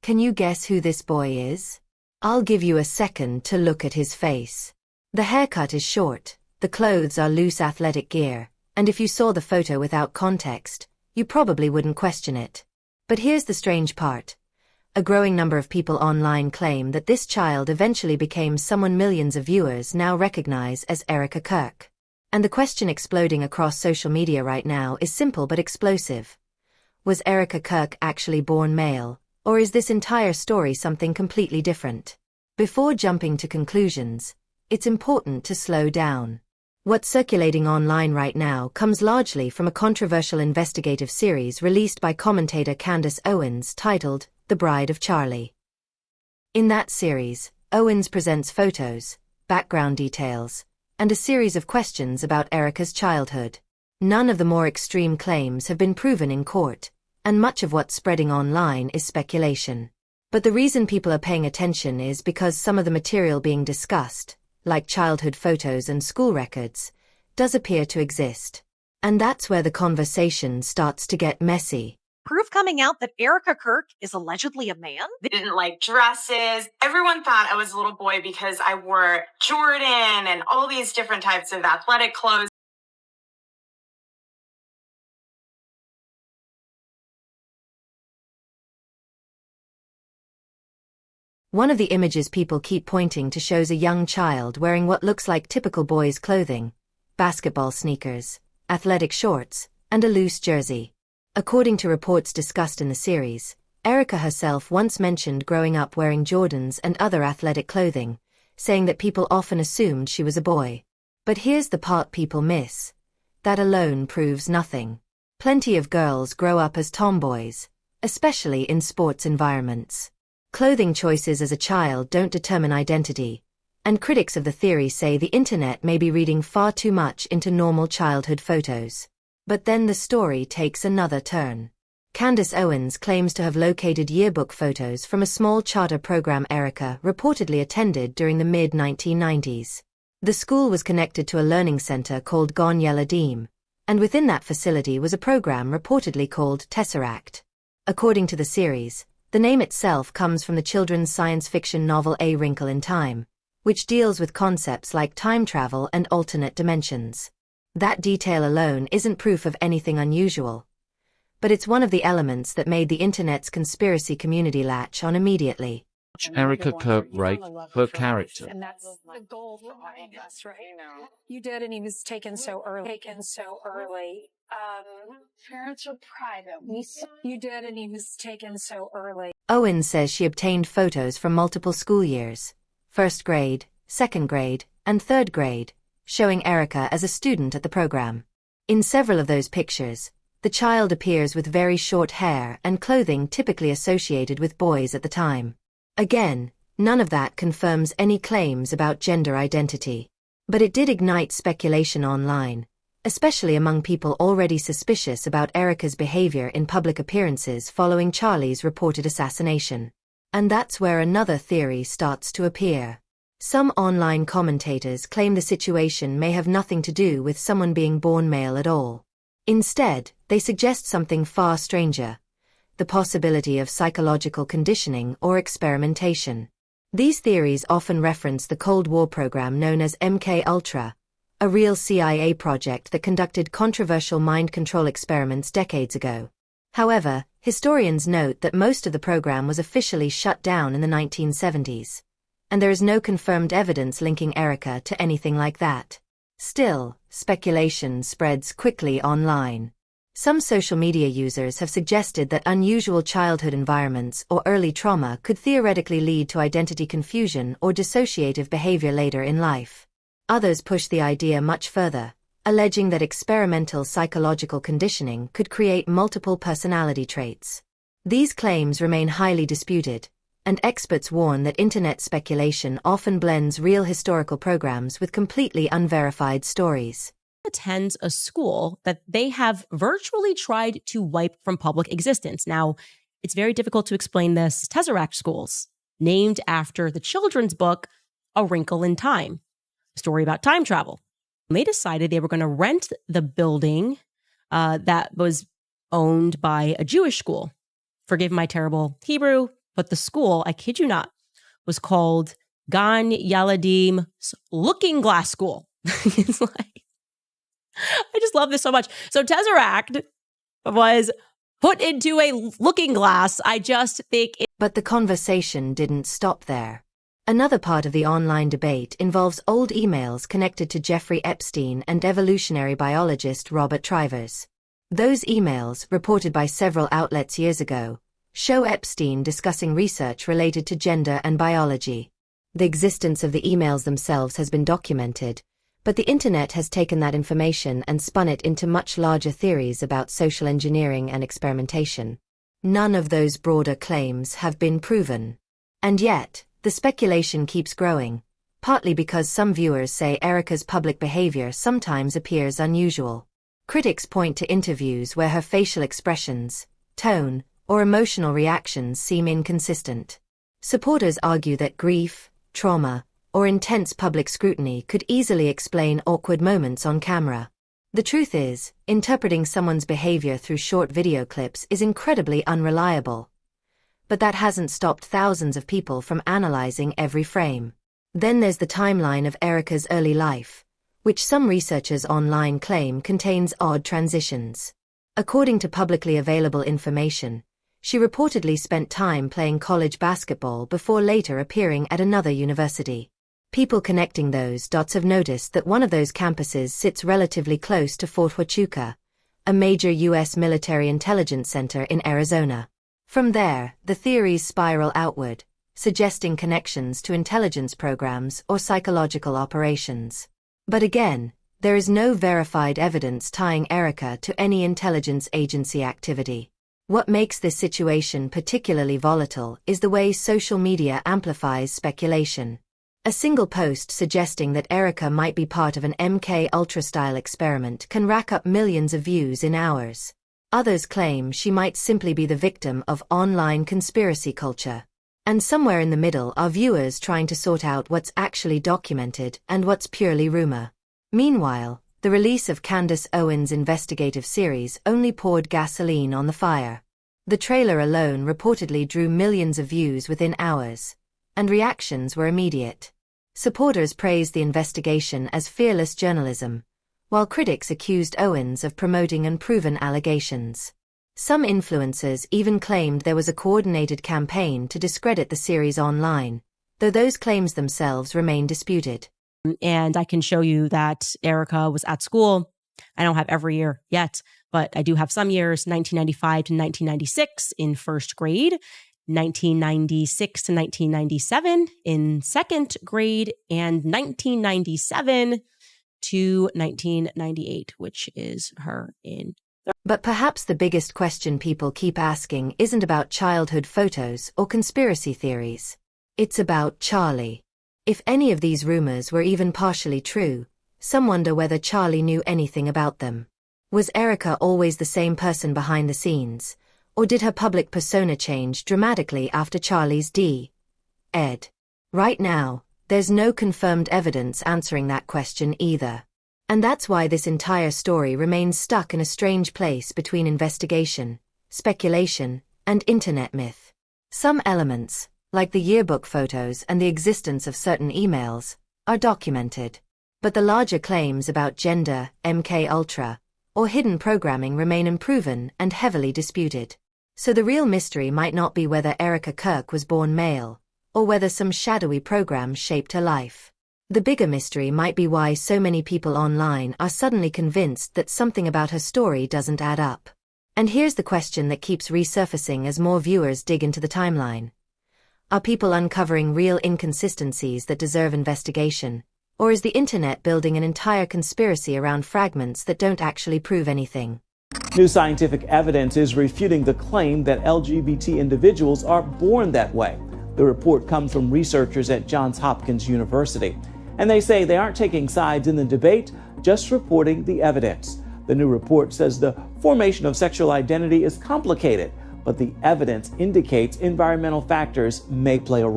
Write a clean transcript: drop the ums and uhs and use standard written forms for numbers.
Can you guess who this boy is? I'll give you a second to look at his face. The haircut is short, the clothes are loose athletic gear, and if you saw the photo without context, you probably wouldn't question it. But here's the strange part. A growing number of people online claim that this child eventually became someone millions of viewers now recognize as Erika Kirk. And the question exploding across social media right now is simple but explosive. Was Erika Kirk actually born male, or is this entire story something completely different? Before jumping to conclusions, it's important to slow down. What's circulating online right now comes largely from a controversial investigative series released by commentator Candace Owens titled The Bride of Charlie. In that series, Owens presents photos, background details, and a series of questions about Erika's childhood. None of the more extreme claims have been proven in court, and much of what's spreading online is speculation. But the reason people are paying attention is because some of the material being discussed, like childhood photos and school records, does appear to exist. And that's where the conversation starts to get messy. Proof coming out that Erika Kirk is allegedly a man? They didn't like dresses. Everyone thought I was a little boy because I wore Jordan and all these different types of athletic clothes. One of the images people keep pointing to shows a young child wearing what looks like typical boys' clothing: basketball sneakers, athletic shorts, and a loose jersey. According to reports discussed in the series, Erika herself once mentioned growing up wearing Jordans and other athletic clothing, saying that people often assumed she was a boy. But here's the part people miss. That alone proves nothing. Plenty of girls grow up as tomboys, especially in sports environments. Clothing choices as a child don't determine identity, and critics of the theory say the internet may be reading far too much into normal childhood photos. But then the story takes another turn. Candace Owens claims to have located yearbook photos from a small charter program Erika reportedly attended during the mid-1990s. The school was connected to a learning center called Yearbook, and within that facility was a program reportedly called Tesseract. According to the series, the name itself comes from the children's science fiction novel A Wrinkle in Time, which deals with concepts like time travel and alternate dimensions. That detail alone isn't proof of anything unusual, but it's one of the elements that made the internet's conspiracy community latch on immediately. Erika Kirk write her character. And that's the goal for all of us, right? You did, and he was taken so early. Parents are private. You did, and he was taken so early. Owens says she obtained photos from multiple school years, first grade, second grade, and third grade, showing Erika as a student at the program. In several of those pictures, the child appears with very short hair and clothing typically associated with boys at the time. Again, none of that confirms any claims about gender identity. But it did ignite speculation online, especially among people already suspicious about Erika's behavior in public appearances following Charlie's reported assassination. And that's where another theory starts to appear. Some online commentators claim the situation may have nothing to do with someone being born male at all. Instead, they suggest something far stranger: the possibility of psychological conditioning or experimentation. These theories often reference the Cold War program known as MKUltra, a real CIA project that conducted controversial mind control experiments decades ago. However, historians note that most of the program was officially shut down in the 1970s, and there is no confirmed evidence linking Erika to anything like that. Still, speculation spreads quickly online. Some social media users have suggested that unusual childhood environments or early trauma could theoretically lead to identity confusion or dissociative behavior later in life. Others push the idea much further, alleging that experimental psychological conditioning could create multiple personality traits. These claims remain highly disputed, and experts warn that internet speculation often blends real historical programs with completely unverified stories. Attends a school that they have virtually tried to wipe from public existence. Now, it's very difficult to explain this. Tesseract schools, named after the children's book, A Wrinkle in Time, a story about time travel. They decided they were going to rent the building that was owned by a Jewish school. Forgive my terrible Hebrew. but the school, I kid you not, was called Gan Yaladim Looking Glass School. It's like, I just love this so much. So Tesseract was put into a looking glass. I just think But the conversation didn't stop there. Another part of the online debate involves old emails connected to Jeffrey Epstein and evolutionary biologist Robert Trivers. Those emails, reported by several outlets years ago, show Epstein discussing research related to gender and biology. The existence of the emails themselves has been documented, but the internet has taken that information and spun it into much larger theories about social engineering and experimentation. None of those broader claims have been proven. And yet, the speculation keeps growing, partly because some viewers say Erika's public behavior sometimes appears unusual. Critics point to interviews where her facial expressions, tone, or emotional reactions seem inconsistent. Supporters argue that grief, trauma, or intense public scrutiny could easily explain awkward moments on camera. The truth is, interpreting someone's behavior through short video clips is incredibly unreliable. But that hasn't stopped thousands of people from analyzing every frame. Then there's the timeline of Erika's early life, which some researchers online claim contains odd transitions. According to publicly available information, she reportedly spent time playing college basketball before later appearing at another university. People connecting those dots have noticed that one of those campuses sits relatively close to Fort Huachuca, a major U.S. military intelligence center in Arizona. From there, the theories spiral outward, suggesting connections to intelligence programs or psychological operations. But again, there is no verified evidence tying Erika to any intelligence agency activity. What makes this situation particularly volatile is the way social media amplifies speculation. A single post suggesting that Erika might be part of an MKUltra-style experiment can rack up millions of views in hours. Others claim she might simply be the victim of online conspiracy culture. And somewhere in the middle are viewers trying to sort out what's actually documented and what's purely rumor. Meanwhile, the release of Candace Owens' Investigative series only poured gasoline on the fire. The trailer alone reportedly drew millions of views within hours, and reactions were immediate. Supporters praised the investigation as fearless journalism, while critics accused Owens of promoting unproven allegations. Some influencers even claimed there was a coordinated campaign to discredit the series online, though those claims themselves remain disputed. And I can show you that Erika was at school. I don't have every year yet, but I do have some years, 1995 to 1996 in first grade, 1996 to 1997 in second grade, and 1997 to 1998, which is her in. But perhaps the biggest question people keep asking isn't about childhood photos or conspiracy theories. It's about Charlie. If any of these rumors were even partially true, some wonder whether Charlie knew anything about them. Was Erika always the same person behind the scenes, or did her public persona change dramatically after Charlie's death? Right now, there's no confirmed evidence answering that question either. And that's why this entire story remains stuck in a strange place between investigation, speculation, and internet myth. Some elements, like the yearbook photos and the existence of certain emails, are documented. But the larger claims about gender, MKUltra, or hidden programming remain unproven and heavily disputed. So the real mystery might not be whether Erika Kirk was born male, or whether some shadowy program shaped her life. The bigger mystery might be why so many people online are suddenly convinced that something about her story doesn't add up. And here's the question that keeps resurfacing as more viewers dig into the timeline. Are people uncovering real inconsistencies that deserve investigation, or is the internet building an entire conspiracy around fragments that don't actually prove anything? New scientific evidence is refuting the claim that LGBT individuals are born that way. The report comes from researchers at Johns Hopkins University, and they say they aren't taking sides in the debate, just reporting the evidence. The new report says the formation of sexual identity is complicated, but the evidence indicates environmental factors may play a role.